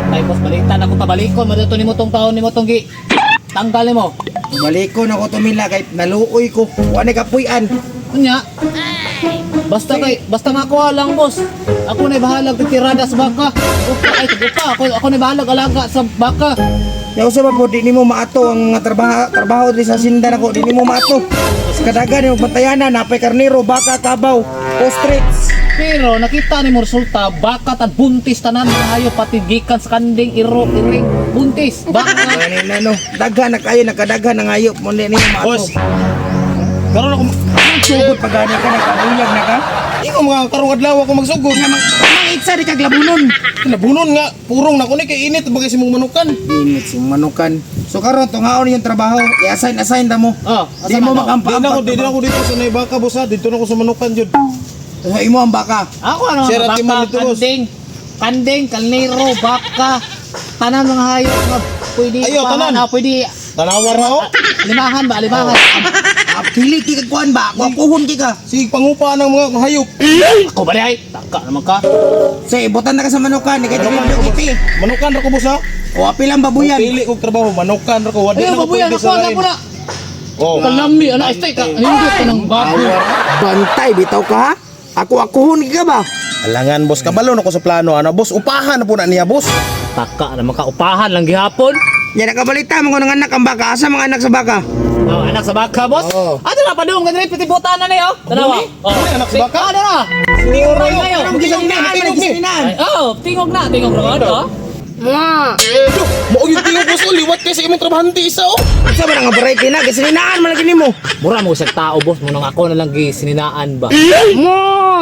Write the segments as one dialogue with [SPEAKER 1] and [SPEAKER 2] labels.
[SPEAKER 1] Tay boss, balitan ako tabalikon mo dito nimo tong taon nimo tong gi. Tanggal nimo.
[SPEAKER 2] Balikon ako tumila kahit naluoy ko. Wala kapuyan.
[SPEAKER 1] Unya. Basta makuha lang boss. Ako na bahalag tirada sa baka. Ako na bahalag alaga sa baka.
[SPEAKER 2] Yaw sa po di nimo maato ang trabaho diri sa sindan ako di nimo maato. Sa kadagan yung pantayanan napay karnero, baka, kabaw, ostrich.
[SPEAKER 1] Pero nakita ni mo resulta baka tan buntis tanan mga hayop pati gikan sa kanding iring buntis baka.
[SPEAKER 2] Ano daghan na kayo nakadaghan ng hayop mo ni maato.
[SPEAKER 3] Boss. Karon ako
[SPEAKER 2] Sugod pagani ka nagkabuyag na ka.
[SPEAKER 3] ikaw mga karong adlaw ako magsugod.
[SPEAKER 2] Mang itsa di kag labunon.
[SPEAKER 3] Labunon nga purong na kuno kay init bagay si mong manukan.
[SPEAKER 2] Init sing manukan. So karon tungaon yung trabaho, i-assign ta mo.
[SPEAKER 1] Oh,
[SPEAKER 2] Di mo makampa.
[SPEAKER 3] Di na ako dito sa nay baka boss ha. Dito na ako sa manukan jud.
[SPEAKER 2] So imo ang baka.
[SPEAKER 1] Ako ano
[SPEAKER 3] Sir,
[SPEAKER 1] mga
[SPEAKER 3] at Timan
[SPEAKER 1] baka,
[SPEAKER 3] dito, boss.
[SPEAKER 1] kanding, kalnero, baka, tanan mga hayop nga pwede
[SPEAKER 3] Ayo, tanan.
[SPEAKER 1] pwede
[SPEAKER 3] Tanawar na ako.
[SPEAKER 1] limahan ba, limahan.
[SPEAKER 2] Pili ki kag kuan ba? Kuhon ki ka.
[SPEAKER 3] Sige pangupa ng mga hayop.
[SPEAKER 1] Ako ba ay taka naman ka.
[SPEAKER 2] So ibutan na ka sa manukan, di kay kiti.
[SPEAKER 3] Manukan ra ko boss ha.
[SPEAKER 2] O apil ang babuyan.
[SPEAKER 3] Pili kog trabaho manukan ra ko. Wadi
[SPEAKER 1] Ayun
[SPEAKER 3] na ko
[SPEAKER 1] babuyan
[SPEAKER 3] pwede
[SPEAKER 1] ako
[SPEAKER 3] sa
[SPEAKER 1] na
[SPEAKER 3] lain.
[SPEAKER 1] po na.
[SPEAKER 3] Oh.
[SPEAKER 1] Kalami ana stay ka. Hindi ka nang bago.
[SPEAKER 2] Bantay bitaw ka ha? Akuhon ki ka ba?
[SPEAKER 3] Alangan boss kabalo na ko sa plano ano boss upahan na po na niya boss.
[SPEAKER 1] Taka naman ka upahan lang gihapon.
[SPEAKER 2] Yan nakabalita mo ng anak ang baka. Asa mga anak sa baka?
[SPEAKER 1] Oh, anak sa baka, boss.
[SPEAKER 2] Oo.
[SPEAKER 1] Ano na padung kadiri piti butan na niyo. Tanawa. Oh,
[SPEAKER 3] Ano, anak sa baka?
[SPEAKER 1] Ano na?
[SPEAKER 3] Tingog na
[SPEAKER 1] Tingog
[SPEAKER 3] yun.
[SPEAKER 1] na
[SPEAKER 3] Ano gisininahan? Tingog ni.
[SPEAKER 1] Tingog na ano?
[SPEAKER 3] Mo yung tingog boss o liwat kay sa imong trabahante isa oh.
[SPEAKER 2] Sa ba nga variety na? Gisininaan man lagi nimo.
[SPEAKER 1] Mura mo sa tao, boss. Munang ako na lang gisinинaan ba.
[SPEAKER 2] Mo!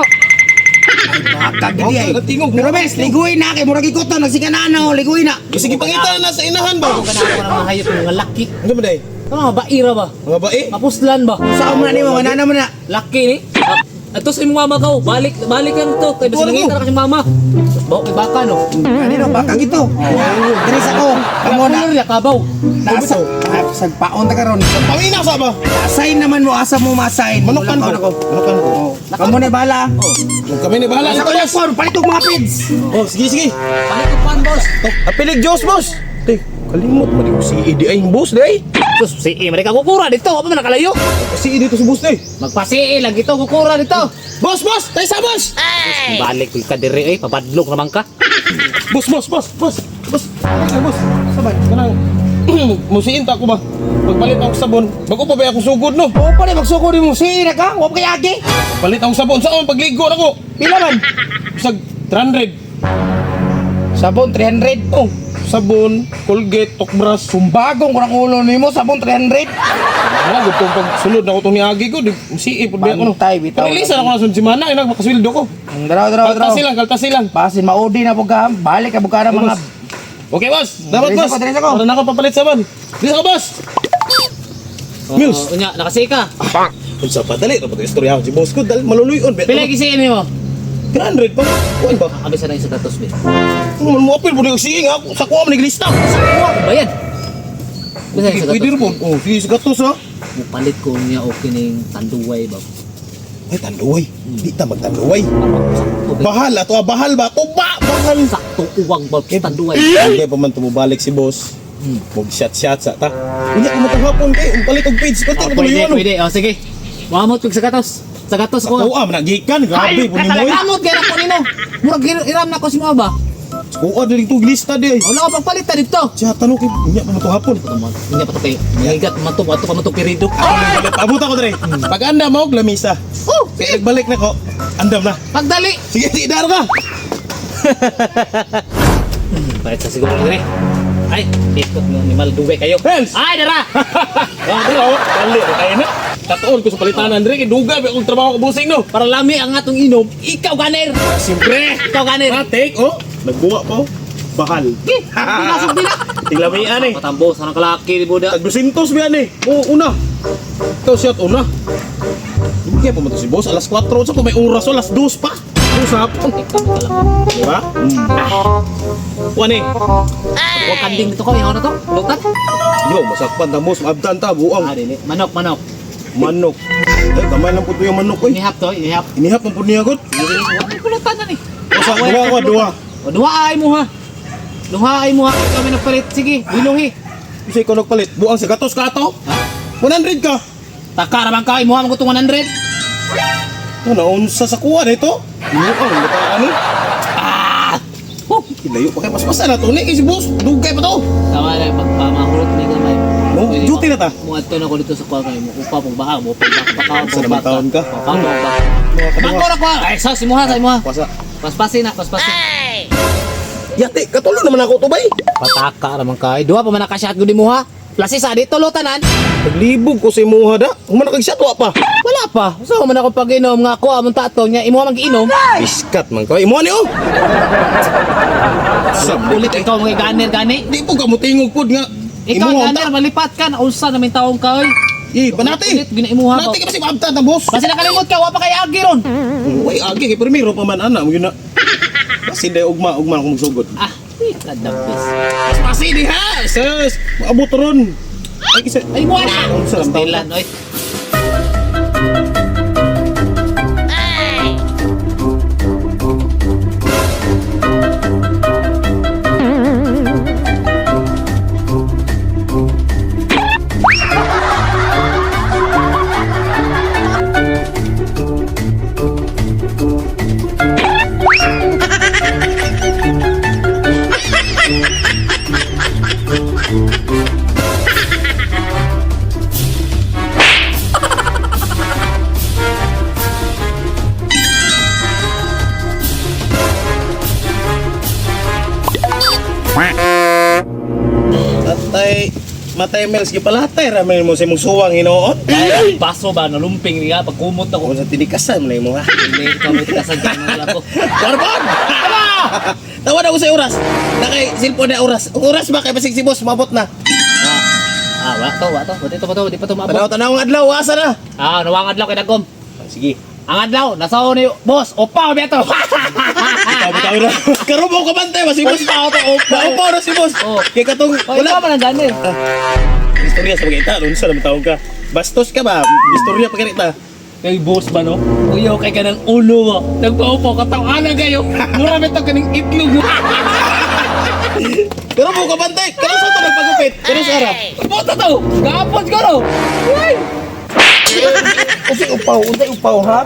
[SPEAKER 2] Baka gidi ay.
[SPEAKER 3] Tingog.
[SPEAKER 2] Pero bes, liguin na kay murag ikoton nagsikanana o liguin na.
[SPEAKER 3] Sige pangita na sa inahan ba.
[SPEAKER 1] Kana ako ng mga hayop ng mga laki.
[SPEAKER 3] Ano ba day?
[SPEAKER 1] Mga baira ba?
[SPEAKER 3] Mga bae.
[SPEAKER 1] Mapuslan ba?
[SPEAKER 2] Sa mo na nimo manana mo na.
[SPEAKER 1] Laki ni. Ato sa imong mama ko, balik lang to. Kay basta
[SPEAKER 3] Tuwa
[SPEAKER 1] nangita
[SPEAKER 3] mo.
[SPEAKER 1] na kasi mama. Bawa kay baka no.
[SPEAKER 2] Kanino baka gito? Diri sa ko. Kamo na.
[SPEAKER 1] Ano niya kabaw?
[SPEAKER 2] Nasa sagpaon ta karon.
[SPEAKER 3] Pamina sa ba?
[SPEAKER 2] Assign naman mo asa mo ma-assign.
[SPEAKER 3] Manukan ko. Manukan ko.
[SPEAKER 2] Kamo ni bala.
[SPEAKER 3] Huwag kami ni bahala
[SPEAKER 2] Sa
[SPEAKER 3] nito
[SPEAKER 2] ko
[SPEAKER 3] boss.
[SPEAKER 2] phone, palitog mga pids.
[SPEAKER 3] Oh sige sige.
[SPEAKER 1] Panikupan, boss.
[SPEAKER 3] Apilig Diyos boss. Te, kalimot mo di ko si Edi ay boss day.
[SPEAKER 1] Sus, si mereka kukura dito. Apa man nakalayo?
[SPEAKER 3] Si Edi to si boss day.
[SPEAKER 1] Magpasi lagi to kukura dito.
[SPEAKER 3] Boss boss, tayo sa boss.
[SPEAKER 1] Balik ka diri eh, papadlok naman ka.
[SPEAKER 3] Boss boss boss boss. Boss. Ay boss. Sabay. Kanang musiin ta ko ba? Pagpalit ako sabon, bago pa ba ako sugod no?
[SPEAKER 2] O pa rin magsuko din mo. Sira ka, huwag kay agi.
[SPEAKER 3] Palit ako sabon saan pagligo na ko.
[SPEAKER 2] Pila man?
[SPEAKER 3] Sag 300.
[SPEAKER 2] Sabon 300.
[SPEAKER 3] Oh, sabon, Colgate, toothbrush,
[SPEAKER 2] Sumbagong kurang ulo nimo sabon 300.
[SPEAKER 3] Wala, gutong pagsunod na ko itong niagi ko, siip, pud ba ako no?
[SPEAKER 2] Bantay, bitaw.
[SPEAKER 3] Pag-ilisan ako na sunod si Mana, ay nagmakaswildo ko.
[SPEAKER 2] Daraw.
[SPEAKER 3] Kaltasi lang.
[SPEAKER 2] Basin maudi na po ka. Balik ka buka ng mga.
[SPEAKER 3] Okay, boss. Dapat,
[SPEAKER 2] Diretso
[SPEAKER 3] boss.
[SPEAKER 2] ko, diretso ko.
[SPEAKER 3] Para na ako papalit sabon. Dito ka, boss. Mills.
[SPEAKER 1] Unya, nakasi ka.
[SPEAKER 3] Kung sa padali, dapat istorya ako si boss ko, dahil maluluyon.
[SPEAKER 1] Pila gisiin mo?
[SPEAKER 3] 300 pa. Kuhan ba?
[SPEAKER 1] Abisa na yung sa tatos be.
[SPEAKER 3] Kung mo apil, pwede ko siing ako. Sa kuha, maniglista.
[SPEAKER 1] Bayad. Bisa yung sa
[SPEAKER 3] Pwede rin
[SPEAKER 1] tatos.
[SPEAKER 3] po. Oh, sige, sa gatos, ha?
[SPEAKER 1] Mupalit ko niya o kining tanduway ba.
[SPEAKER 3] Ay, tanduway. Di ta magtanduway.
[SPEAKER 1] Sakto ba?
[SPEAKER 3] Bahal, ato bahal ba? Tuba, bahal.
[SPEAKER 1] Sakto uwang ba tanduway.
[SPEAKER 3] Hindi pa man tumubalik si boss. Mag-shot sa ta. Unya ko matahapon kay, palit og page. Pati ko tuloy ano.
[SPEAKER 1] Pwede. O sige. Mamot ko sa gatos. Sa gatos ko.
[SPEAKER 3] Kuha, nagikan. Grabe, po ni mo.
[SPEAKER 1] Katalagamot kaya ako nino. Murag iram na ko si mga ba.
[SPEAKER 3] Kuha, dali ito lista di.
[SPEAKER 1] Wala ka pagpalitan dito.
[SPEAKER 3] Siya, tanong kay, unya pa matahapon.
[SPEAKER 1] Hindi pa to kay. Nangigat matok ato ka matok pirido.
[SPEAKER 3] Abot ako dre. Pag anda mo, lamisa.
[SPEAKER 1] Oh,
[SPEAKER 3] Kaya nagbalik na ko, andam na.
[SPEAKER 1] pagdali.
[SPEAKER 3] Sige, tidar ka.
[SPEAKER 1] Bait sa siguro dire. Ay, ikot mo ni Malduwe kayo.
[SPEAKER 3] Friends!
[SPEAKER 1] Ay, dara.
[SPEAKER 3] Dali, dali, kaya na. Tatuon ko sa palitanan dre, kay duga, may akong trabaho ko busing no.
[SPEAKER 1] Para lami ang atong inom, ikaw ganir.
[SPEAKER 3] Siyempre.
[SPEAKER 1] Ikaw ganir.
[SPEAKER 3] Take, oh. Nagbuwa po. Bahal.
[SPEAKER 1] Pinasok din na.
[SPEAKER 3] Tiglamian eh.
[SPEAKER 1] Matambo sa kalaki ni Buda.
[SPEAKER 3] Tag 200 biyan eh. Oo, una. Ikaw shot una. Hindi kaya pumunta si boss. Alas 4. Sa may oras o. Alas 2 pa. Usap. Diba? Kuha ni.
[SPEAKER 1] Huwag kanding dito ko, yung ano to? Lutan?
[SPEAKER 3] Yo, masakpan na boss. Abdan ta. Buang.
[SPEAKER 1] Dili. Manok.
[SPEAKER 3] Manok. Eh, kamay lang po ito yung manok ko eh.
[SPEAKER 1] Inihap to, inihap.
[SPEAKER 3] Inihap ang po niya agad.
[SPEAKER 1] Huwag pulutan na ni.
[SPEAKER 3] Usa, dua ko, dua.
[SPEAKER 1] O, duwa ay mo ha. Luhaay mo ha, kami nagpalit. Sige, binuhi.
[SPEAKER 3] Kasi ikaw nagpalit. Buang sa gatos ka to. 100 ka.
[SPEAKER 1] Taka naman ka, imuha mo ko itong 100.
[SPEAKER 3] Ano, naunsa sa kuha na ito? Ano, ano?
[SPEAKER 1] Ah! Oh!
[SPEAKER 3] Kilayo pa kayo. Paspasan na to. Ni, si boss. Dugay pa to.
[SPEAKER 1] Tama na, pagpamahulot ni gamay.
[SPEAKER 3] No, duty na ta.
[SPEAKER 1] Mga ito na ko dito sa kuha kayo. Upa pong baka, mo pong baka.
[SPEAKER 3] Sa naman taon ka.
[SPEAKER 1] Bangko na ko. Ay, sa imuha, sa imuha.
[SPEAKER 3] Pasa.
[SPEAKER 1] Paspasin na, paspasin.
[SPEAKER 3] Yate, katulo naman ako to, bay.
[SPEAKER 1] Pataka naman kayo. Duha pa man nakasyat ko di muha. Plasi sa dito, lotanan.
[SPEAKER 3] Naglibog ko sa imuha da. Humana kag siya, pa.
[SPEAKER 1] Wala pa. So, man ako pag-inom nga ako, among tato niya, imuha mag-inom.
[SPEAKER 3] Iskat man ka. Imuha niyo.
[SPEAKER 1] Ulit ikaw mga ganer-gani.
[SPEAKER 3] Di po ka mo tingog pod nga.
[SPEAKER 1] Ikaw
[SPEAKER 3] Imuha
[SPEAKER 1] ganer, malipat ka. Naunsa namin taong ka, oy.
[SPEAKER 3] Banati.
[SPEAKER 1] Ulit, ginaimuha ko.
[SPEAKER 3] Banati ka ba si Mabta na, boss?
[SPEAKER 1] Kasi nakalimot ka, wapa kay Agi ron.
[SPEAKER 3] Uy, agi kay primero pa man ana, mo yun na. Kasi day ugma ako magsugod.
[SPEAKER 1] Ah, kadabis.
[SPEAKER 3] Mas pasi di ha. Sus, maabot ron. Ay kisa.
[SPEAKER 1] Ay, muha na!
[SPEAKER 3] Unsa lang taon
[SPEAKER 1] Pastilan, oy.
[SPEAKER 3] Matay Mels gipalatay ra man mo sa imong suwang hinoon.
[SPEAKER 1] Ay, baso ba, nalumping niya, pagkumot ako.
[SPEAKER 3] Kung sa tinikasan mo na mo ha.
[SPEAKER 1] Hindi ka mo tikasan ka ng lako.
[SPEAKER 3] Korbon! Tawa na ko sa oras. Nakay cellphone na oras. Ang oras ba kay basig si boss mabot na.
[SPEAKER 1] Wa to. Buti to pa to, di pa to maabot.
[SPEAKER 3] Tanaw ang adlaw asa na.
[SPEAKER 1] Ah, nawang adlaw kay Dagom.
[SPEAKER 3] Sige.
[SPEAKER 1] Ang adlaw, nasaw ni boss, opa beto.
[SPEAKER 3] Bitaw na. Karubo ka bantay ba si boss pa to. Opo na si boss.
[SPEAKER 1] Oh.
[SPEAKER 3] Kay katong
[SPEAKER 1] Wala man ang ganir.
[SPEAKER 3] istorya sa bagay ta. Unsa naman taong ka? Bastos ka ba? Istorya pa ganita.
[SPEAKER 1] Kay boss ba no? Uyo kay kanang ulo mo. Nagpaupo ka tawana kayo. Mura beto kaning itlog mo.
[SPEAKER 3] Karubo ka bantay. Karon sa to nagpagupit. Karon sa ara.
[SPEAKER 1] Puta to. Gapon ko no. Ay.
[SPEAKER 2] Kasi upaw ha?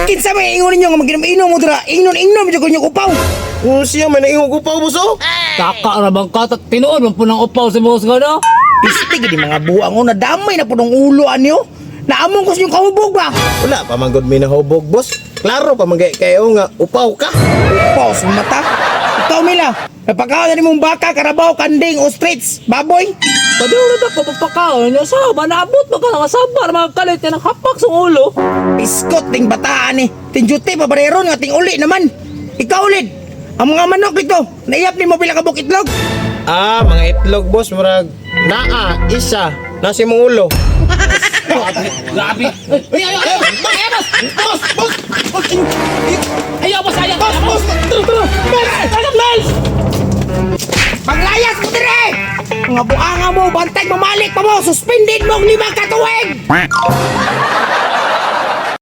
[SPEAKER 2] Kinsa may ingon ninyo nga maginom-inom mo dira? Ingnon mo yung upaw.
[SPEAKER 3] Siya may naingog upaw boss oh.
[SPEAKER 1] Kaka ra bang ka tinuod man po ng upaw si boss ko no?
[SPEAKER 2] Piste gid mga buang na damay na pudong ulo anyo. Naamon ko sa yung kahubog ba?
[SPEAKER 3] Wala pa man gud mi nahubog boss. Klaro pa man kayo nga upaw ka.
[SPEAKER 2] Upaw sa mata. Ikaw Mila, napakaon na mong baka, karabaw, kanding, ostrich, baboy.
[SPEAKER 1] Padung na ako pagpakaon niya sa manabot mo ka nga sabar mga kalit yan ang hapak sa ulo.
[SPEAKER 2] Biskot ting bataan eh. Tinjuti pa bareron nga ting uli naman. Ikaw ulit. Ang mga manok dito, naiyap ni mo pila ka buk itlog.
[SPEAKER 3] Mga itlog boss murag isa nasi mong ulo.
[SPEAKER 1] Grabe. Ayaw, boss. Ayaw, boss. Mels!
[SPEAKER 2] Paglayas mo dire! Mga buanga mo, bantay mamalik pa mo, suspended mo ang 5 katuig!